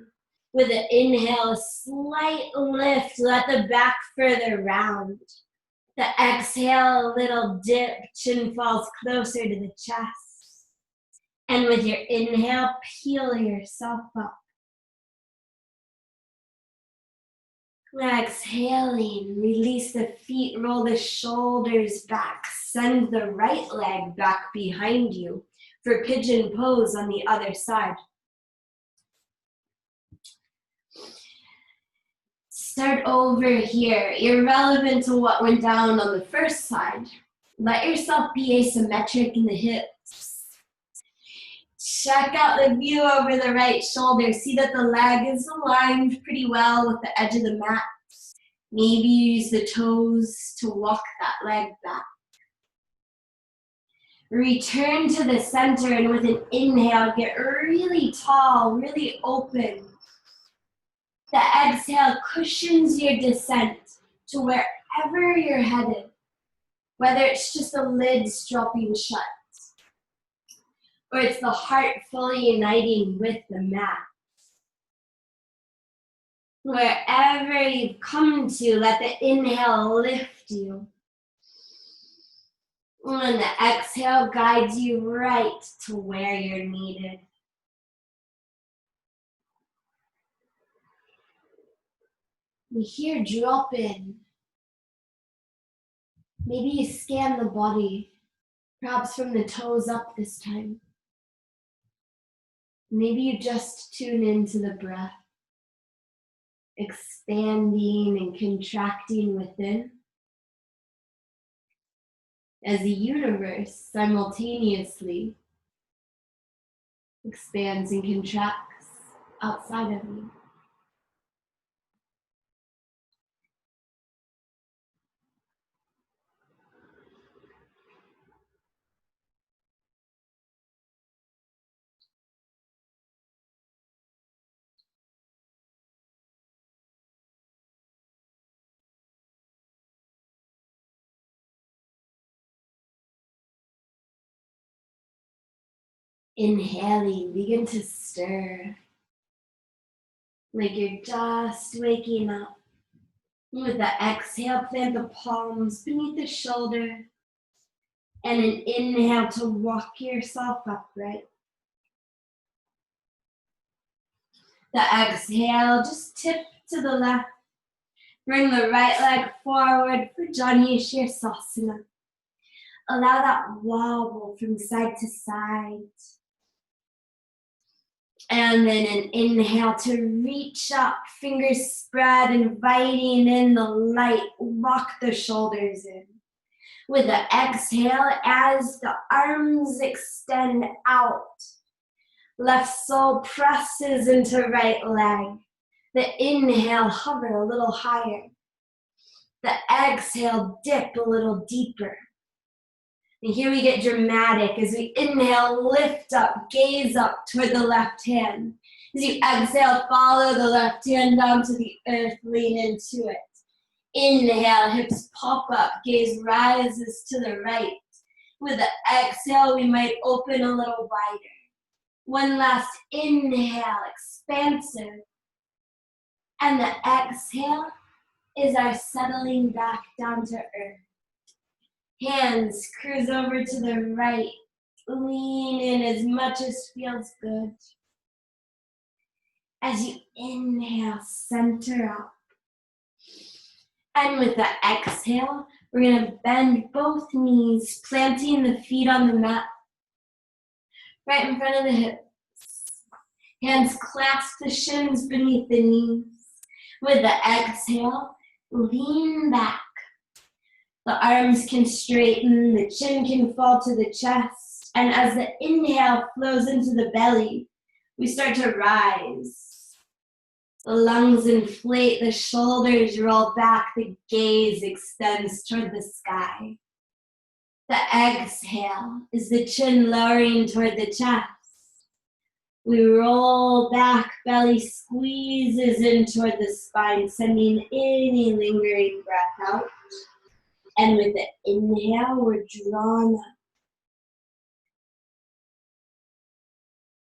With an inhale, a slight lift, let the back further round. The exhale, a little dip, chin falls closer to the chest. And with your inhale, peel yourself up. Exhaling, release the feet, roll the shoulders back, send the right leg back behind you for pigeon pose on the other side. Start over here, irrelevant to what went down on the first side. Let yourself be asymmetric in the hips. Check out the view over the right shoulder. See that the leg is aligned pretty well with the edge of the mat. Maybe use the toes to walk that leg back. Return to the center and with an inhale, get really tall, really open. The exhale cushions your descent to wherever you're headed, whether it's just the lids dropping shut, or it's the heart fully uniting with the mat. Wherever you've come to, let the inhale lift you. And the exhale guides you right to where you're needed. And here, drop in. Maybe you scan the body, perhaps from the toes up this time. Maybe you just tune into the breath, expanding and contracting within, as the universe simultaneously expands and contracts outside of you. Inhaling, begin to stir like you're just waking up. With the exhale, plant the palms beneath the shoulder and an inhale to walk yourself upright. The exhale, just tip to the left. Bring the right leg forward for Sukhasana. Allow that wobble from side to side. And then an inhale to reach up, fingers spread, inviting in the light, lock the shoulders in. With the exhale, as the arms extend out, left sole presses into right leg. The inhale, hover a little higher. The exhale, dip a little deeper. And here we get dramatic as we inhale, lift up, gaze up toward the left hand. As you exhale, follow the left hand down to the earth, lean into it. Inhale, hips pop up, gaze rises to the right. With the exhale, we might open a little wider. One last inhale, expansive. And the exhale is our settling back down to earth. Hands cruise over to the right. Lean in as much as feels good. As you inhale, center up. And with the exhale, we're going to bend both knees, planting the feet on the mat. Right in front of the hips. Hands clasp the shins beneath the knees. With the exhale, lean back. The arms can straighten, the chin can fall to the chest, and as the inhale flows into the belly, we start to rise. The lungs inflate, the shoulders roll back, the gaze extends toward the sky. The exhale is the chin lowering toward the chest. We roll back, belly squeezes in toward the spine, sending any lingering breath out. And with the inhale, we're drawn up.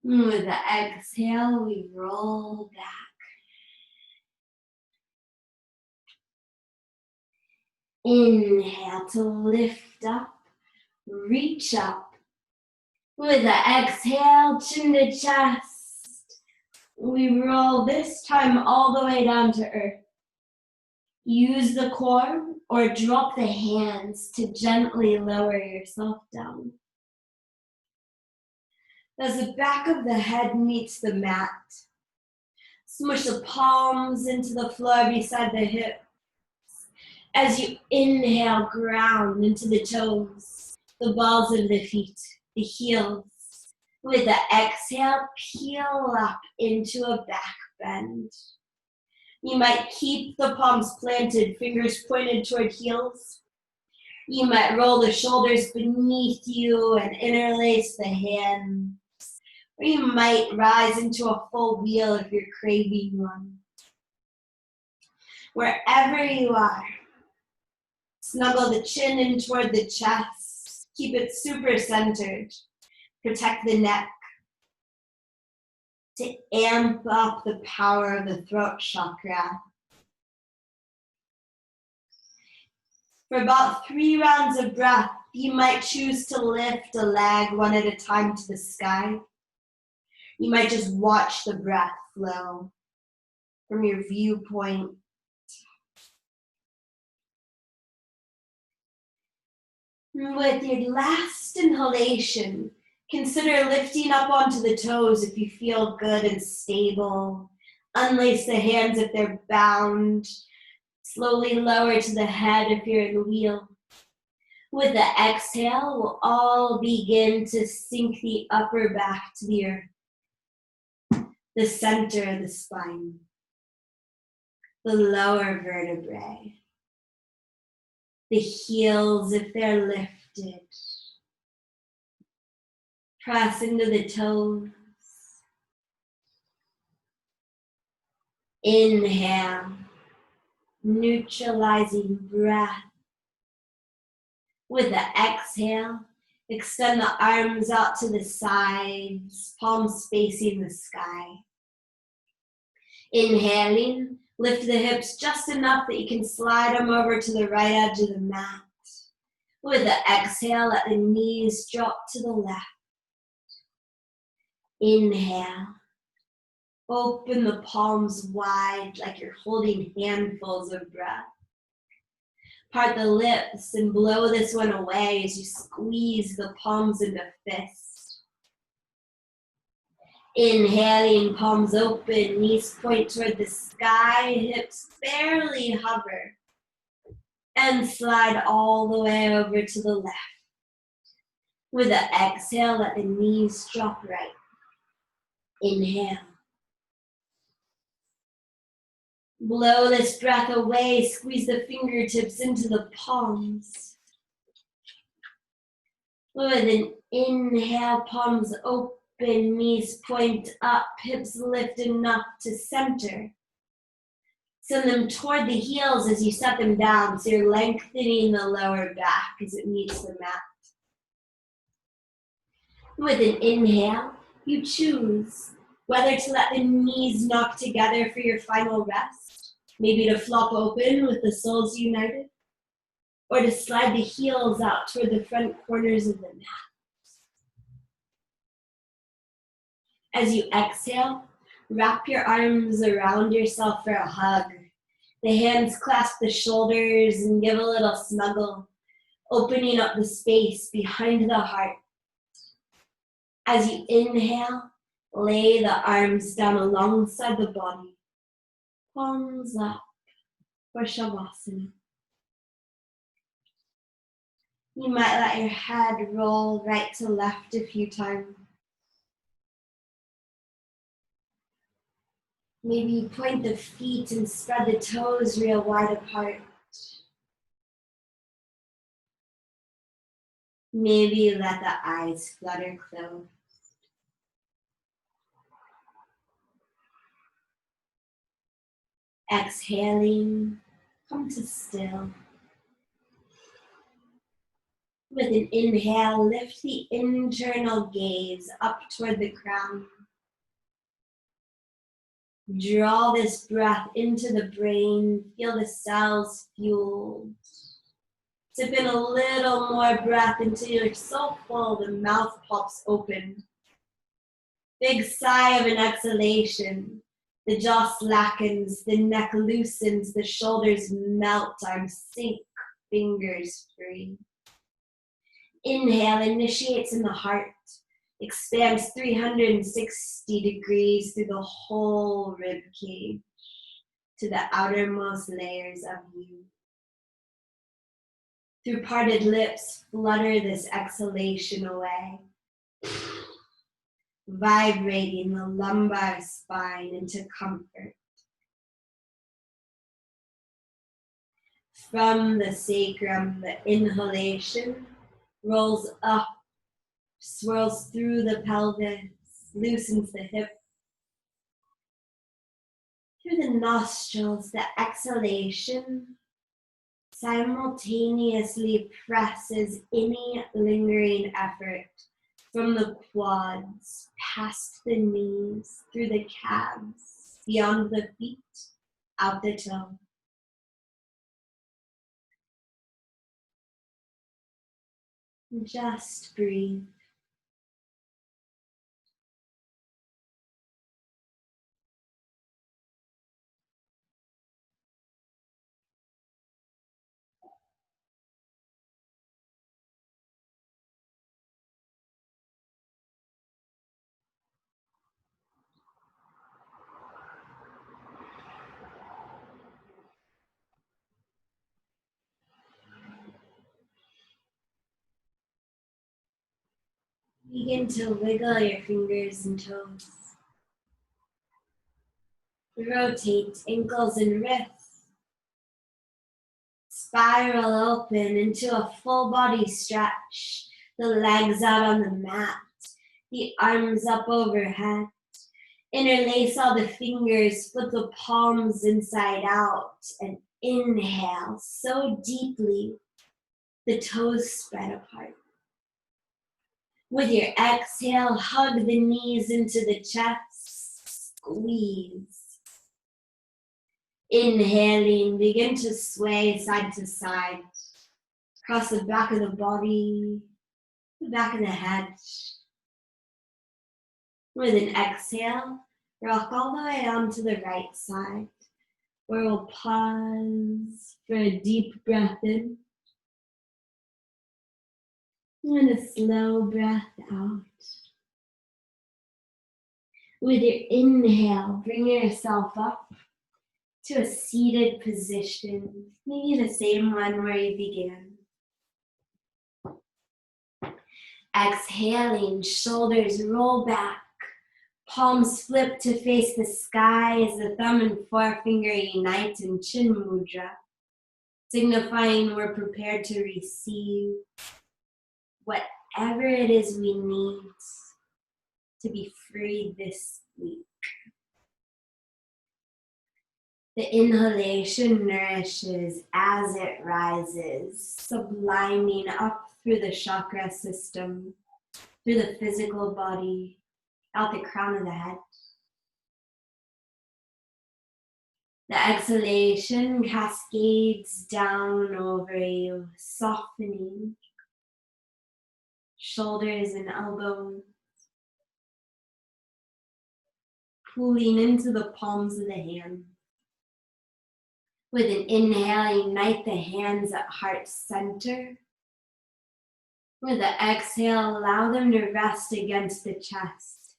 And with the exhale, we roll back. Inhale to lift up, reach up. With the exhale, chin to chest, we roll this time all the way down to earth. Use the core or drop the hands to gently lower yourself down. As the back of the head meets the mat, smush the palms into the floor beside the hips. As you inhale, ground into the toes, the balls of the feet, the heels. With the exhale, peel up into a back bend. You might keep the palms planted, fingers pointed toward heels. You might roll the shoulders beneath you and interlace the hands. Or you might rise into a full wheel if you're craving one. Wherever you are, snuggle the chin in toward the chest. Keep it super centered. Protect the neck. To amp up the power of the throat chakra. For about 3 rounds of breath, you might choose to lift a leg one at a time to the sky. You might just watch the breath flow from your viewpoint. With your last inhalation, consider lifting up onto the toes if you feel good and stable. Unlace the hands if they're bound. Slowly lower to the head if you're in the wheel. With the exhale, we'll all begin to sink the upper back to the earth. The center of the spine. The lower vertebrae. The heels if they're lifted. Press into the toes. Inhale, neutralizing breath. With the exhale, extend the arms out to the sides, palms facing the sky. Inhaling, lift the hips just enough that you can slide them over to the right edge of the mat. With the exhale, let the knees drop to the left. Inhale. Open the palms wide like you're holding handfuls of breath. Part the lips and blow this one away as you squeeze the palms into fists. Inhaling, palms open, knees point toward the sky, hips barely hover. And slide all the way over to the left. With an exhale, let the knees drop right. Inhale. Blow this breath away, squeeze the fingertips into the palms. With an inhale, palms open, knees point up, hips lift enough to center. Send them toward the heels as you set them down, so you're lengthening the lower back as it meets the mat. With an inhale, you choose whether to let the knees knock together for your final rest, maybe to flop open with the soles united, or to slide the heels out toward the front corners of the mat. As you exhale, wrap your arms around yourself for a hug. The hands clasp the shoulders and give a little snuggle, opening up the space behind the heart. As you inhale, lay the arms down alongside the body, palms up for Savasana. You might let your head roll right to left a few times. Maybe you point the feet and spread the toes real wide apart. Maybe let the eyes flutter closed. Exhaling, come to still. With an inhale, lift the internal gaze up toward the crown. Draw this breath into the brain, feel the cells fueled. Sip in a little more breath until you're so full the mouth pops open. Big sigh of an exhalation. The jaw slackens, the neck loosens, the shoulders melt, arms sink, fingers free. Inhale initiates in the heart, expands 360 degrees through the whole rib cage to the outermost layers of you. Through parted lips, flutter this exhalation away, vibrating the lumbar spine into comfort. From the sacrum, the inhalation rolls up, swirls through the pelvis, loosens the hip. Through the nostrils, the exhalation simultaneously presses any lingering effort from the quads, past the knees, through the calves, beyond the feet, out the toe. Just breathe. Begin to wiggle your fingers and toes. Rotate ankles and wrists. Spiral open into a full body stretch. The legs out on the mat. The arms up overhead. Interlace all the fingers, put the palms inside out, and inhale so deeply the toes spread apart. With your exhale, hug the knees into the chest, squeeze. Inhaling, begin to sway side to side, across the back of the body, the back of the head. With an exhale, rock all the way onto the right side, where we'll pause for a deep breath in. And a slow breath out. With your inhale, bring yourself up to a seated position, maybe the same one where you began. Exhaling, shoulders roll back, palms flip to face the sky as the thumb and forefinger unite in chin mudra, signifying we're prepared to receive whatever it is we need to be free this week. The inhalation nourishes as it rises, subliming up through the chakra system, through the physical body, out the crown of the head. The exhalation cascades down over you, softening shoulders and elbows, pulling into the palms of the hands. With an inhale, unite the hands at heart center. With the exhale, allow them to rest against the chest.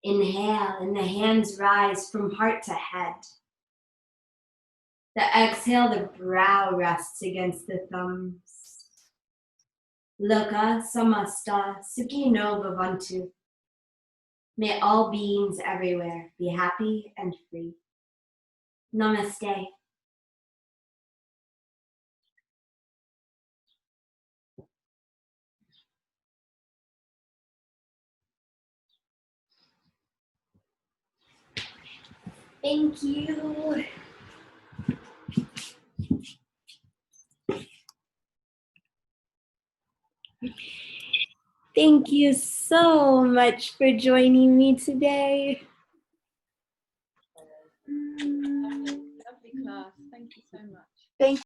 Inhale, and the hands rise from heart to head. The exhale, the brow rests against the thumbs. Loka samasta sukhi no bhavantu. May all beings everywhere be happy and free. Namaste. Thank you. Thank you so much for joining me today. Lovely class. Thank you so much. Thank